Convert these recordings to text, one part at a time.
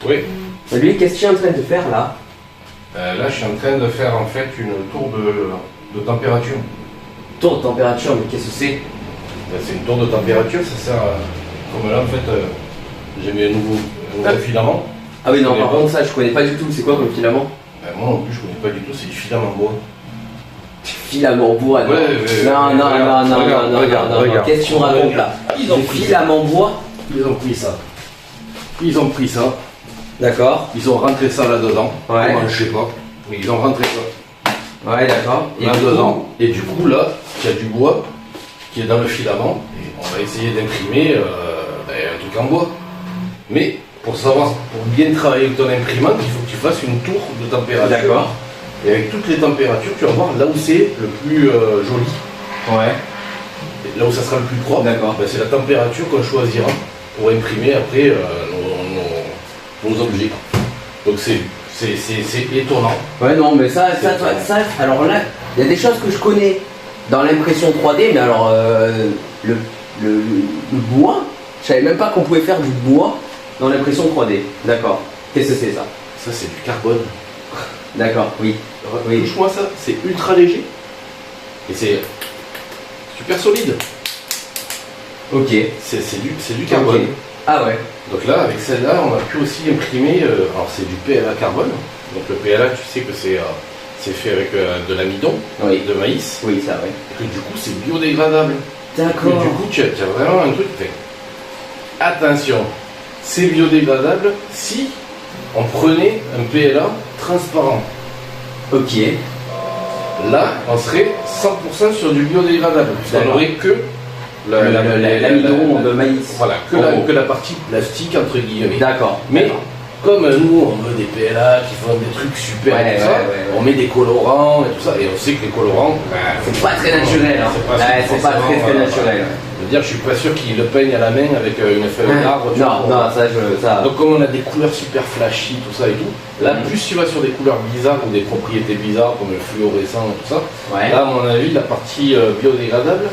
Oui. Lui, qu'est-ce que tu es en train de faire là? Là, je suis en train de faire en fait une tour de température. Tour de température, mais qu'est-ce que c'est? C'est une tour de température, ça sert à... Comme là, en fait, j'ai mis un nouveau filament. Ah oui, non, par contre, ça, je connais pas du tout. C'est quoi comme filament? Moi non plus, je connais pas du tout, c'est du filament bois. Filament bois, non. Non. Regarde. Qu'est-ce que tu racontes là? Ils ont pris filament bois? Ils ont pris ça. Ils ont pris ça. D'accord. Ils ont rentré ça là-dedans. Ouais. Comment, je sais pas. Mais ils ont rentré ça. Ouais, d'accord. Là-dedans. Et du coup, là, il y a du bois qui est dans le filament. Et on va essayer d'imprimer un truc en bois. Mais pour bien travailler avec ton imprimante, il faut que tu fasses une tour de température. D'accord. Et avec toutes les températures, tu vas voir là où c'est le plus joli. Ouais. Et là où ça sera le plus propre, D'accord. c'est la température qu'on choisira pour imprimer après nos objets. Donc c'est étonnant. Ouais, non, mais ça, alors là, il y a des choses que je connais dans l'impression 3D, mais alors, le bois, je savais même pas qu'on pouvait faire du bois dans l'impression 3D. D'accord. Qu'est-ce que c'est ça? Ça, c'est du carbone. D'accord, oui. Oui. Touche-moi ça, c'est ultra léger. Et c'est super solide. Ok. C'est du carbone. Okay. Ah ouais. Donc là, avec celle-là, on a pu aussi imprimer. Alors c'est du PLA carbone. Donc le PLA, tu sais que c'est fait avec de l'amidon, de maïs. Oui, ça, oui. Et que du coup, c'est biodégradable. D'accord. Du coup, tu as vraiment un truc. Attention, c'est biodégradable si on prenait un PLA transparent. Ok. Là, on serait 100% sur du biodégradable. On n'aurait que l'amidon de maïs. Voilà, que la partie plastique entre guillemets. D'accord. Mais comme nous, on veut des PLA qui font des trucs super et tout ça, on met des colorants et tout ça. Et on sait que les colorants, c'est pas très naturel. C'est pas très naturel. Je suis pas sûr qu'ils le peignent à la main avec une feuille d'arbre. Non, ça. Donc comme on a des couleurs super flashy, tout ça et tout, là plus tu vas sur des couleurs bizarres ou des propriétés bizarres comme le fluorescent et tout ça, là à mon avis la partie biodégradable,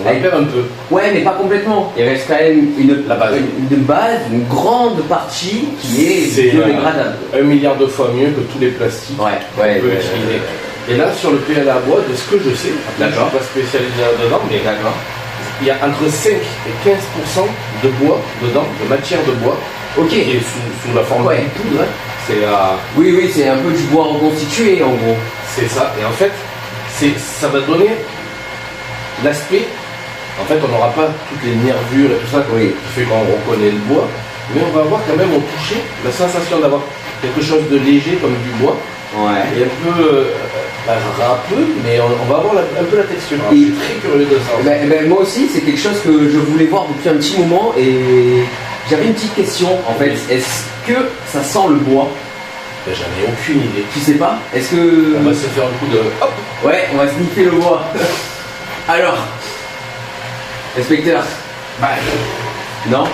on la perd un peu. Ouais, mais pas complètement. Il reste quand même une grande partie qui est biodégradable. 1 milliard de fois mieux que tous les plastiques qu'on peut utiliser. Et là sur le PLA bois, de ce que je sais, je ne suis pas spécialisé là-dedans, mais il y a entre 5 et 15% de bois dedans, de matière de bois, qui est sous la forme de poudre. Oui, c'est un peu du bois reconstitué en gros. C'est ça, et en fait, ça va donner l'aspect. En fait, on n'aura pas toutes les nervures et tout ça qui fait qu'on reconnaît le bois, mais on va avoir quand même au toucher la sensation d'avoir quelque chose de léger comme du bois, et un peu râpeux, mais on va avoir un peu la texture. Je suis très curieux de ça. Moi aussi, c'est quelque chose que je voulais voir depuis un petit moment, et j'avais une petite question en fait. Est-ce que ça sent le bois? J'en ai aucune idée. Tu sais pas? Est-ce que... On va se faire un coup de... Hop. Ouais, on va sniffer le bois. Alors, inspecteur? Non?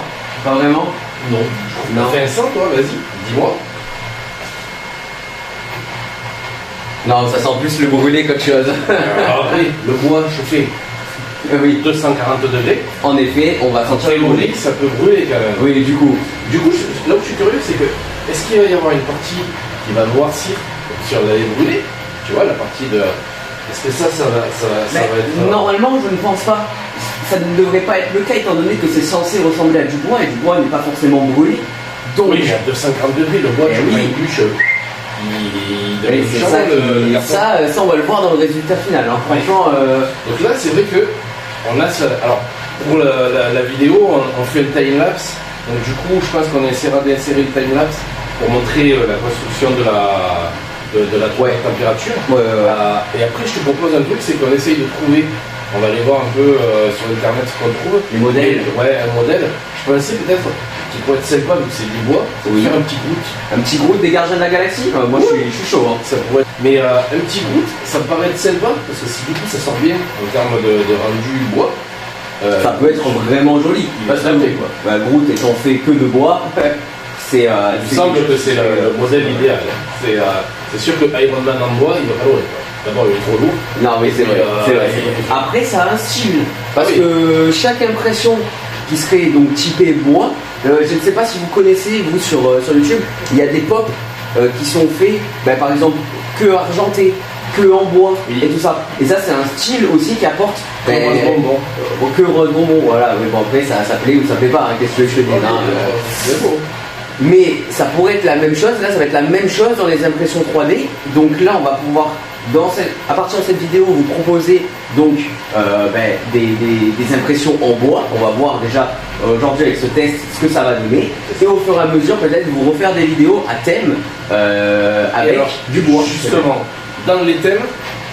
Pas vraiment? Non. Fais un sang, toi, vas-y, dis-moi. Non, ça sent plus le brûlé qu'autre chose. Après, le bois chauffé. Oui. 240 degrés. En effet, on va sentir le brûlé. Ça peut brûler quand même. Oui, du coup, là où je suis curieux, c'est que est-ce qu'il va y avoir une partie qui va noircir si on l'avait brûlé? Tu vois, la partie de... Est-ce que ça va être... Normalement, je ne pense pas. Ça ne devrait pas être le cas, étant donné que c'est censé ressembler à du bois, et du bois n'est pas forcément brûlé. Donc... Oui, à 250 degrés, le bois, tu prends une bûche... Ça, on va le voir dans le résultat final. Hein. Franchement. Donc là, c'est vrai que on a ça. Alors, pour la vidéo, on fait le time-lapse. Donc, du coup, je pense qu'on essaiera d'insérer le time-lapse pour montrer la construction de la température. Et après, je te propose un truc, c'est qu'on essaye de trouver. On va aller voir un peu sur internet ce qu'on trouve. Les modèles. Un modèle. Je pensais peut-être qu'il pourrait être sympa vu que c'est du bois. Faire un petit Groot. Un petit Groot des Gardiens de la Galaxie. Moi je suis chaud. Hein. Ça pourrait être... Mais un petit Groot, ça me paraît être sympa parce que si du coup ça sort bien en termes de rendu bois. Ça peut être vraiment joli. Parce que Groot étant fait que de bois, c'est. Il semble que c'est le modèle idéal. C'est sûr que Iron Man en bois, il va pas loin. D'abord, il est trop lourd. Non, oui, c'est vrai. Après, ça a un style. Parce que chaque impression qui serait donc typée bois je ne sais pas si vous connaissez, vous, sur YouTube, il y a des pop qui sont faits, par exemple, que argentés, que en bois, et tout ça. Et ça, c'est un style aussi qui apporte que rose bonbon, voilà. Mais bon, après, ça plaît ou ça plaît pas, hein, qu'est-ce que je te dis, c'est beau. Mais ça pourrait être la même chose, là, ça va être la même chose dans les impressions 3D. Donc là, on va pouvoir, à partir de cette vidéo, vous proposer donc des impressions en bois. On va voir déjà aujourd'hui avec ce test ce que ça va donner. Et au fur et à mesure, peut-être vous refaire des vidéos à thème avec alors, du bois. Justement, dans les thèmes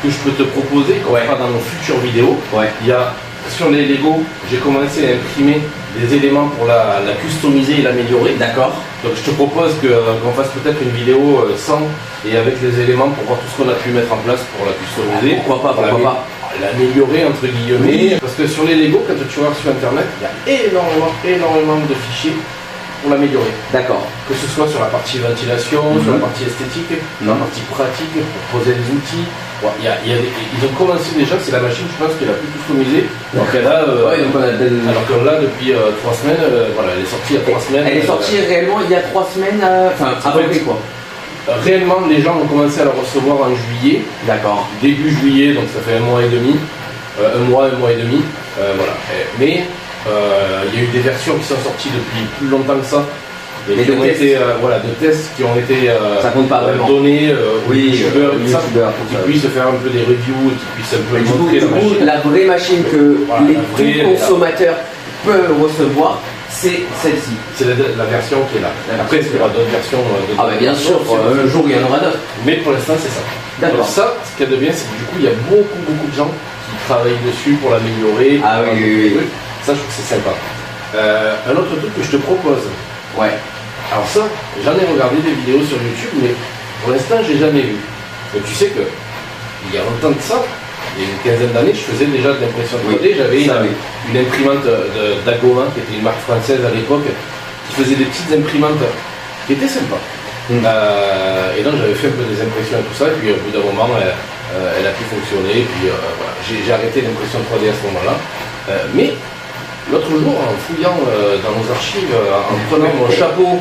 que je peux te proposer, qu'on fera dans nos futures vidéos, il y a sur les Lego, j'ai commencé à imprimer des éléments pour la customiser et l'améliorer. D'accord. Donc je te propose qu'on fasse peut-être une vidéo sans et avec les éléments pour voir tout ce qu'on a pu mettre en place pour la customiser. Pourquoi pas l'améliorer entre guillemets. Parce que sur les Lego, quand tu vas sur internet, il y a énormément de fichiers pour l'améliorer. D'accord. Que ce soit sur la partie ventilation, sur la partie esthétique, sur la partie pratique, pour poser des outils. Bon, ils ont commencé déjà, c'est la machine, je pense, qui est la plus customisée. Donc elle a, alors qu'on l'a depuis 3 semaines, voilà, elle est sortie il y a 3 semaines. Elle est sortie réellement il y a 3 semaines, enfin à peu près quoi. Réellement, les gens ont commencé à la recevoir en juillet. D'accord. Début juillet, donc ça fait un mois et demi. Un mois et demi. Voilà. Mais il y a eu des versions qui sont sorties depuis plus longtemps que ça. Et qui ont été, de tests qui ont été ça compte pas vraiment. Donnés aux youtubeurs et tout ça, pour qui puissent faire un peu des reviews et qui puissent un peu montrer la machine. La vraie machine que les consommateurs peuvent recevoir, c'est celle-ci. C'est la version qui est là. Après, il y aura d'autres versions. Bien sûr, un jour il y en aura d'autres. Mais pour l'instant, c'est ça. D'accord. Alors ça, ce qu'il y a de bien, c'est que du coup, il y a beaucoup de gens qui travaillent dessus pour l'améliorer. Ah oui. Ça, je trouve que c'est sympa. Un autre truc que je te propose. Ouais. Alors ça, j'en ai regardé des vidéos sur YouTube, mais pour l'instant, je l'ai jamais vu. Donc tu sais que il y a longtemps de ça, il y a une quinzaine d'années, je faisais déjà de l'impression 3D. J'avais une imprimante d'Agoma, qui était une marque française à l'époque, qui faisait des petites imprimantes qui étaient sympas. Et donc j'avais fait un peu des impressions et tout ça, et puis au bout d'un moment, elle a pu fonctionner, et puis voilà, j'ai arrêté l'impression 3D à ce moment-là. Mais l'autre jour, en fouillant dans nos archives, en prenant mon chapeau,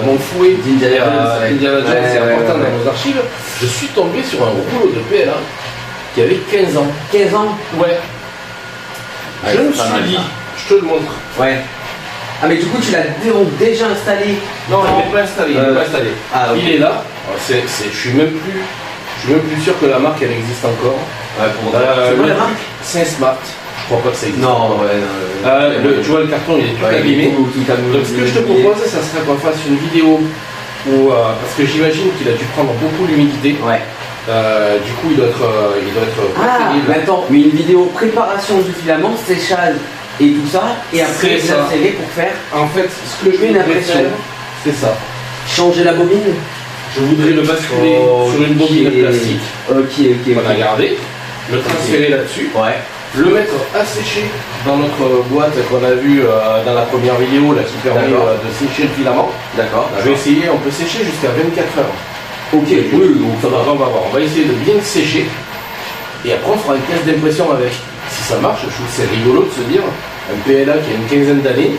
mon fouet d'Indiana Jones, c'est important dans nos archives, je suis tombé sur un rouleau de PLA qui avait 15 ans. 15 ans? Ouais. Je me suis dit, je te le montre. Ouais. Ah mais du coup tu l'as déjà installé? Non, il n'est pas installé. Ah, okay. Il est là. Je suis même plus sûr que la marque elle existe encore. C'est quoi la marque? C'est Smart. Je crois pas que ça existe. Non, tu vois le carton, il est tout abîmé. Donc ce que je te propose, ça serait qu'on fasse une vidéo où, parce que j'imagine qu'il a dû prendre beaucoup l'humidité. Ouais. Du coup, il doit être mais attends, mais une vidéo préparation du filament, séchage et tout ça, et après l'insérer pour faire. En fait, ce que je vais faire, c'est ça. Changer la bobine. Je voudrais le basculer sur une bobine plastique. Ok. On a gardé, le transférer là-dessus. Ouais. Le mettre à sécher dans notre boîte qu'on a vu dans la première vidéo là, qui permet de sécher le filament. D'accord. Je vais essayer, on peut sécher jusqu'à 24 heures. Ok, oui, donc ça va. On va voir, on va essayer de bien sécher et après on fera une pièce d'impression avec. Si ça marche, je trouve que c'est rigolo de se dire, un PLA qui a une quinzaine d'années,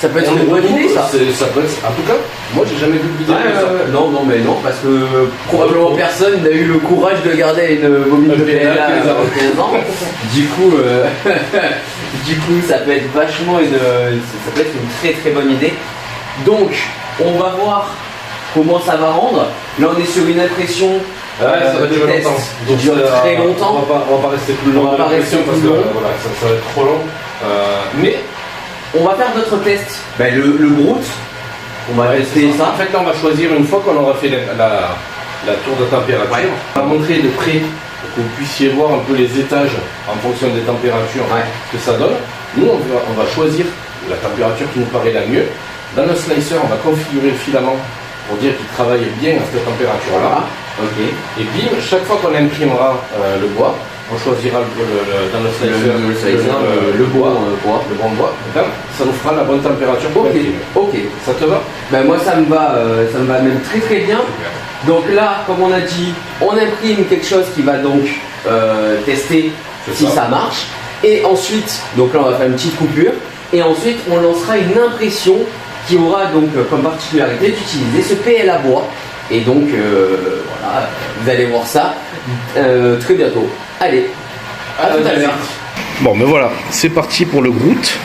ça peut être une bonne idée ça. Ça peut être, en tout cas, moi j'ai jamais vu de vidéo de ça. Non, parce que probablement personne n'a eu le courage de garder une bobine de PLA à 15 ans. Du coup, ça peut être vachement ça peut être une très bonne idée. Donc, on va voir comment ça va rendre. Là, on est sur une impression ça va durer longtemps. Donc, dure très longtemps. On va pas rester plus long. Parce que voilà, ça va être trop long. Mais on va faire d'autres tests. Le Groot, on va tester ça. En fait, là, on va choisir une fois qu'on aura fait la tour de température. On va montrer de près pour que vous puissiez voir un peu les étages en fonction des températures que ça donne. Nous, on va choisir la température qui nous paraît la mieux. Dans le slicer, on va configurer le filament pour dire qu'il travaille bien à cette température-là. Ok. Et puis, chaque fois qu'on imprimera le bois, on choisira dans le slicer le bon bois. Ça nous fera la bonne température pour imprimer. Ok. Ça te va? Moi, ça me va même très bien. Donc là, comme on a dit, on imprime quelque chose qui va donc tester si ça marche. Et ensuite, donc là, on va faire une petite coupure. Et ensuite, on lancera une impression qui aura donc comme particularité d'utiliser ce PLA bois. Et donc voilà, vous allez voir ça très bientôt. Allez, à tout à l'heure. Bon, ben voilà, c'est parti pour le Groot.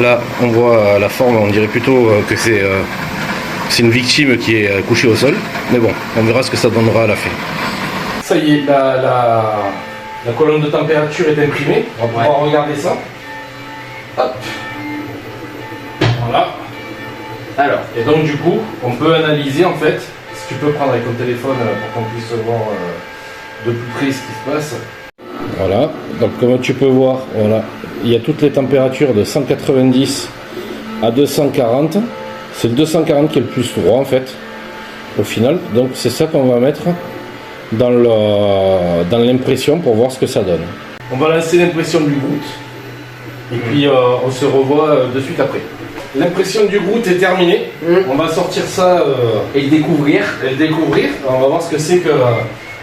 Là, on voit la forme, on dirait plutôt que c'est une victime qui est couchée au sol. Mais bon, on verra ce que ça donnera à la fin. Ça y est, la colonne de température est imprimée. On va pouvoir regarder ça. Hop. Voilà. Alors, et donc du coup, on peut analyser en fait, si tu peux prendre avec ton téléphone pour qu'on puisse voir de plus près ce qui se passe. Voilà, donc comme tu peux voir, voilà, il y a toutes les températures de 190 à 240. C'est le 240 qui est le plus droit en fait, au final. Donc c'est ça qu'on va mettre dans l'impression pour voir ce que ça donne. On va lancer l'impression du Groot et puis on se revoit de suite après. L'impression du Groot est terminée. On va sortir ça et le découvrir. On va voir ce que c'est que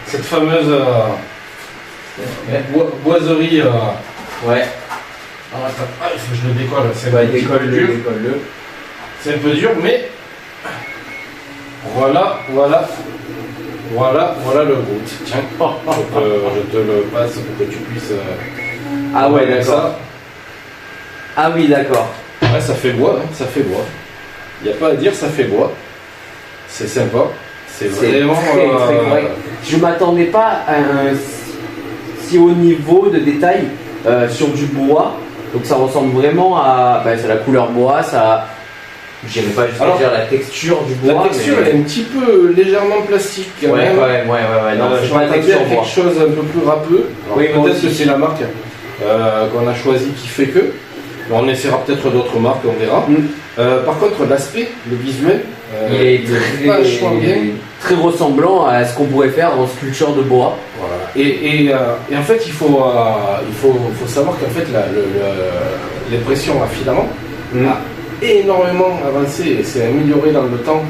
cette fameuse boiserie. Ouais. Ah, il faut que je le décolle. C'est décolle-le. C'est un peu dur, mais voilà le Groot. Tiens, je te le passe pour que tu puisses. Ah ouais, d'accord. Ah oui, d'accord. Ouais, ça fait bois, hein, ça fait bois. Il n'y a pas à dire, ça fait bois. C'est sympa. C'est vraiment. Très correct. Je m'attendais pas à un si haut niveau de détail sur du bois. Donc ça ressemble vraiment à. C'est la couleur bois, ça. Je n'irai pas jusqu'à dire la texture du bois. La texture elle est un petit peu légèrement plastique. Ouais. Non, je m'attendais à quelque chose un peu plus râpeux. Oui, peut-être que c'est la marque qu'on a choisie qui fait que. On essaiera peut-être d'autres marques, on verra. Par contre, l'aspect, le visuel, il est très ressemblant à ce qu'on pourrait faire en sculpture de bois. Voilà. Et en fait, il faut savoir qu'en fait, l'impression à filament a énormément avancé et s'est amélioré dans le temps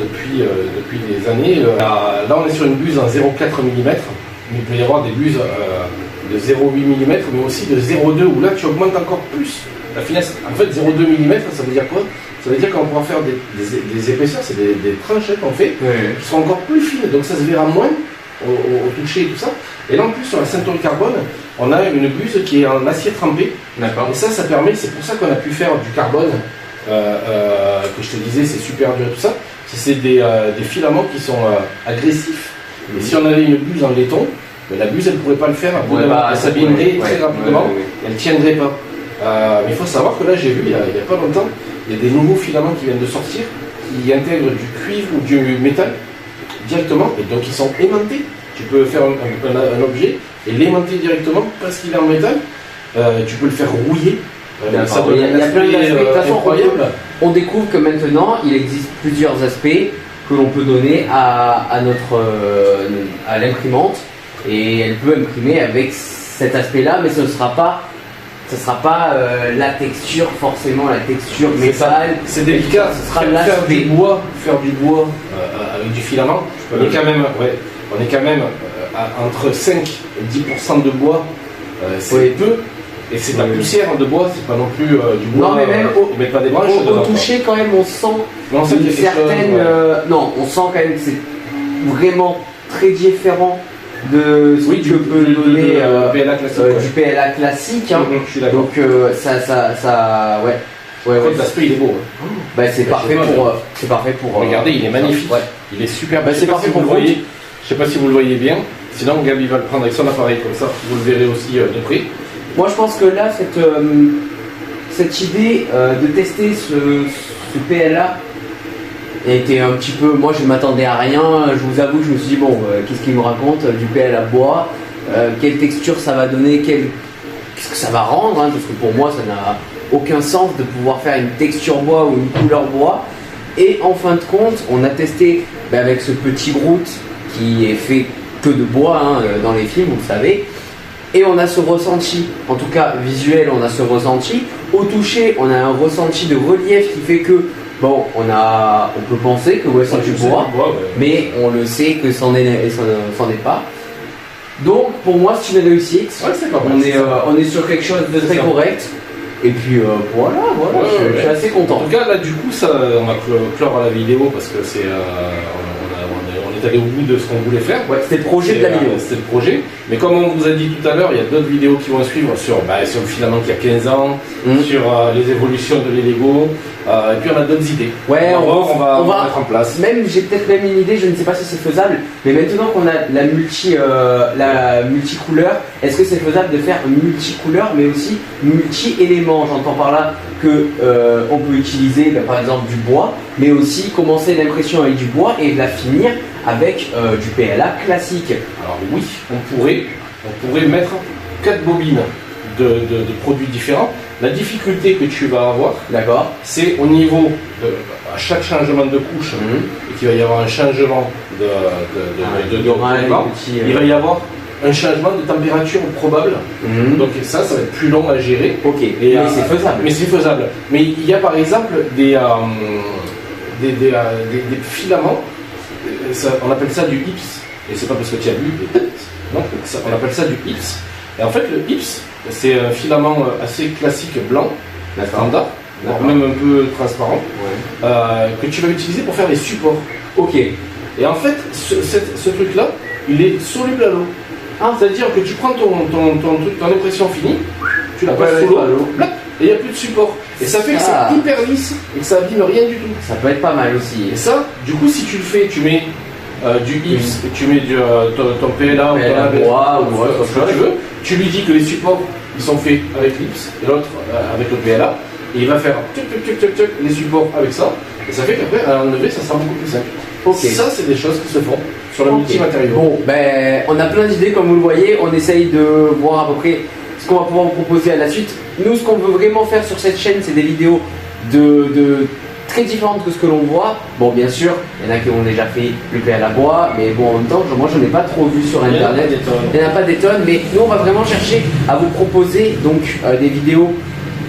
depuis des années. Là, on est sur une buse en 0,4 mm, mais il peut y avoir des buses de 0,8 mm, mais aussi de 0,2 où là tu augmentes encore plus la finesse. En fait, 0,2 mm, ça veut dire quoi? Ça veut dire qu'on pourra faire des épaisseurs, c'est des tranches qu'on fait, qui sont encore plus fines, donc ça se verra moins au toucher et tout ça. Et là en plus, sur la ceinture carbone, on a une buse qui est en acier trempé. D'accord. Et ça permet, c'est pour ça qu'on a pu faire du carbone, que je te disais, c'est super dur et tout ça. C'est des filaments qui sont agressifs. Et si on avait une buse en laiton, la buse elle ne pourrait pas le faire, elle s'abîmerait très rapidement, elle ne tiendrait pas. Mais il faut savoir que là j'ai vu il n'y a pas longtemps, il y a des nouveaux filaments qui viennent de sortir, qui intègrent du cuivre ou du métal directement, et donc ils sont aimantés. Tu peux faire un objet et l'aimanter directement parce qu'il est en métal, tu peux le faire rouiller. Ça donne il y a plein d'aspects incroyable. On découvre que maintenant il existe plusieurs aspects que l'on peut donner à l'imprimante. Et elle peut imprimer avec cet aspect-là, mais ce ne sera pas la texture, forcément la texture métal. C'est délicat, ce sera l'aspect. Faire du bois avec du filament, on est quand même entre 5 et 10% de bois, c'est peu. Et c'est de la poussière de bois, c'est pas non plus du bois. Non, mais même pas des branches. Au toucher, quand même, on sent une certaine. Non, on sent quand même que c'est vraiment très différent de ce que peut donner du PLA classique. Hein. Je suis d'accord. Donc ça ouais. L'aspect il est beau. C'est parfait pour. Regardez, il est magnifique. Ouais. Il est super. C'est parfait pour vous. Voyez. Je sais pas si vous le voyez bien. Sinon, Gabi va le prendre avec son appareil comme ça. Vous le verrez aussi de près. Moi, je pense que là, cette idée de tester ce PLA était un petit peu. Moi, je ne m'attendais à rien. Je vous avoue que je me suis dit, bon, qu'est-ce qu'il me raconte du PLA bois, quelle texture ça va donner, qu'est-ce que ça va rendre, hein, parce que pour moi, ça n'a aucun sens de pouvoir faire une texture bois ou une couleur bois. Et en fin de compte, on a testé avec ce petit Groot qui est fait que de bois hein, dans les films, vous le savez. Et on a ce ressenti, en tout cas visuel, on a ce ressenti. Au toucher, on a un ressenti de relief qui fait que, bon, on peut penser que c'est du bois, mais on le sait que c'en est pas. Donc pour moi, c'est une réussite. Ouais, on est sur quelque chose de très correct. Et puis voilà, Ouais, je suis assez En content. tout cas, là, du coup, ça, on va clore la vidéo parce que c'est, on est allé au bout de ce qu'on voulait faire. Ouais, c'était le projet de la vidéo. C'était le projet. Mais comme on vous a dit tout à l'heure, il y a d'autres vidéos qui vont suivre sur le filament qui a 15 ans, sur les évolutions de l'Elego. Et puis on a d'autres idées. Ouais, on va mettre en place. Même, j'ai peut-être même une idée, je ne sais pas si c'est faisable, mais maintenant qu'on a la multicouleur, est-ce que c'est faisable de faire multicouleur mais aussi multi-éléments? J'entends par là que on peut utiliser par exemple du bois, mais aussi commencer l'impression avec du bois et la finir avec du PLA classique. Alors oui, on pourrait mettre 4 bobines de produits différents. La difficulté que tu vas avoir, D'accord. c'est au niveau de à chaque changement de couche, et qu'il va y avoir un changement Il y aura un petit, il va y avoir un changement de température probable. Donc ça va être plus long à gérer. Ok, Et, mais c'est faisable. Mais c'est faisable. Mais il y a par exemple des filaments, on appelle ça du HIPS. Et c'est pas parce que tu as lu, non, on appelle ça du HIPS. Et en fait, le HIPS, c'est un filament assez classique blanc, standard, même un peu transparent, que tu vas utiliser pour faire les supports. Ok. Et en fait, ce truc-là, il est soluble à l'eau. C'est-à-dire que tu prends ton impression finie, tu la passes sous l'eau, et il n'y a plus de support. Et ça fait que c'est hyper lisse et que ça abîme rien du tout. Ça peut être pas mal aussi. Et ça, du coup, si tu le fais, tu mets du HIPS, et tu mets ton PLA ou ton bois ou ce que tu veux, tu lui dis que les supports ils sont faits avec l'HIPS et l'autre avec le PLA, et il va faire les supports avec ça, et ça fait qu'après à enlever ça sera beaucoup plus simple. Okay. Ça, c'est des choses qui se font sur le multi-matériau. Bon, ben, on a plein d'idées comme vous le voyez, on essaye de voir à peu près ce qu'on va pouvoir vous proposer à la suite. Nous, ce qu'on veut vraiment faire sur cette chaîne, c'est des vidéos de très différentes que ce que l'on voit. Bon, bien sûr, il y en a qui ont déjà fait le PLA bois, mais bon, en même temps, moi, je n'en ai pas trop vu sur internet. Il n'y en a pas des tonnes, mais nous, on va vraiment chercher à vous proposer donc des vidéos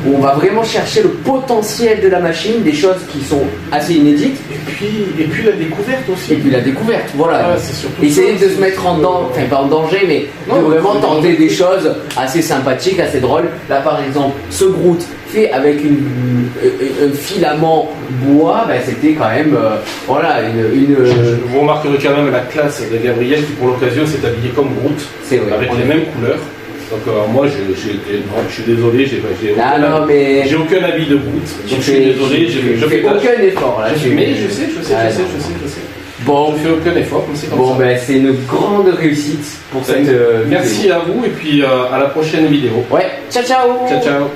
où on va vraiment chercher le potentiel de la machine, des choses qui sont assez inédites. Et puis la découverte aussi. Et puis la découverte, voilà. C'est surtout essayer de se mettre en danger, enfin pas en danger, mais de vraiment tenter des choses assez sympathiques, assez drôles. Là par exemple, ce Groot fait avec un filament bois, ben, c'était quand même voilà Vous remarquerez quand même la classe de Gabriel qui pour l'occasion s'est habillé comme Groot, avec les mêmes couleurs. Donc moi je suis désolé, j'ai aucun habit de Groot. Donc je suis désolé, je fais aucun effort là. Mais je sais. Bon, je fais aucun effort, mais c'est comme ça. Bon ben c'est une grande réussite pour cette vidéo. Merci à vous et puis à la prochaine vidéo. Ouais, ciao ciao. Ciao ciao.